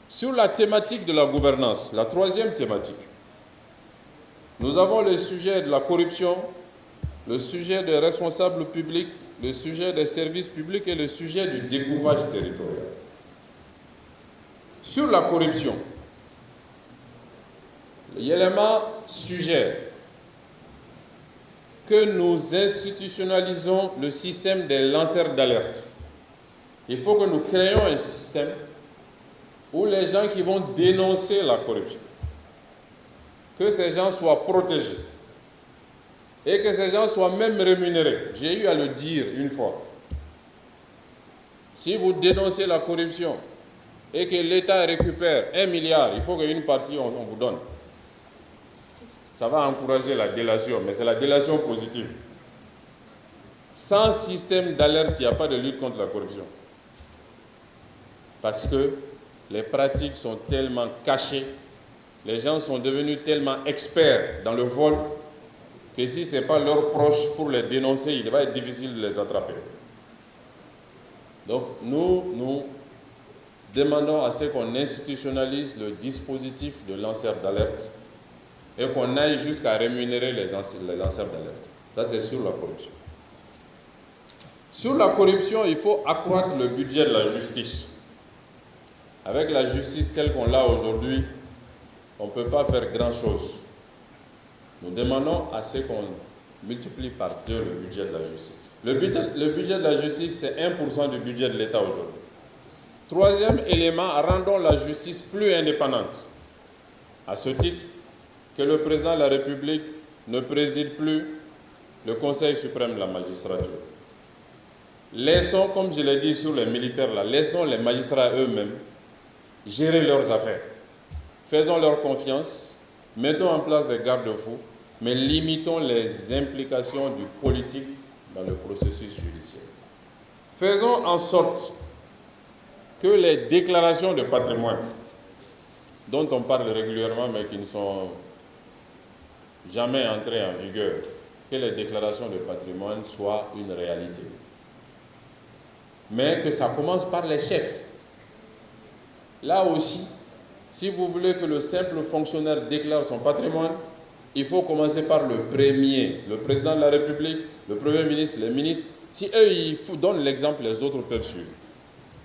Sur la thématique de la gouvernance, la troisième thématique, nous avons le sujet de la corruption, le sujet des responsables publics, le sujet des services publics et le sujet du découpage territorial. Sur la corruption, l'élément suggère que nous institutionnalisons le système des lanceurs d'alerte. Il faut que nous créions un système où les gens qui vont dénoncer la corruption, que ces gens soient protégés et que ces gens soient même rémunérés. J'ai eu à le dire une fois. Si vous dénoncez la corruption et que l'État récupère 1 milliard, il faut qu'une partie on vous donne. Ça va encourager la délation, mais c'est la délation positive. Sans système d'alerte, il n'y a pas de lutte contre la corruption. Parce que les pratiques sont tellement cachées, les gens sont devenus tellement experts dans le vol, que si ce n'est pas leurs proches pour les dénoncer, il va être difficile de les attraper. Donc nous demandons à ce qu'on institutionnalise le dispositif de lanceur d'alerte et qu'on aille jusqu'à rémunérer les lanceurs d'alerte. Ça, c'est sur la corruption. Sur la corruption, il faut accroître le budget de la justice. Avec la justice telle qu'on l'a aujourd'hui, on ne peut pas faire grand-chose. Nous demandons à ce qu'on multiplie par 2 le budget de la justice. Le budget de la justice, c'est 1% du budget de l'État aujourd'hui. Troisième élément, rendons la justice plus indépendante. À ce titre, que le président de la République ne préside plus le Conseil suprême de la magistrature. Laissons, comme je l'ai dit sur les militaires là, laissons les magistrats eux-mêmes gérer leurs affaires. Faisons-leur confiance, mettons en place des garde-fous, mais limitons les implications du politique dans le processus judiciaire. Faisons en sorte que les déclarations de patrimoine, dont on parle régulièrement mais qui ne sont jamais entrées en vigueur, que les déclarations de patrimoine soient une réalité. Mais que ça commence par les chefs. Là aussi, si vous voulez que le simple fonctionnaire déclare son patrimoine, il faut commencer par le premier, le président de la République, le Premier ministre, les ministres. Si eux, ils donnent l'exemple, les autres peuvent suivre.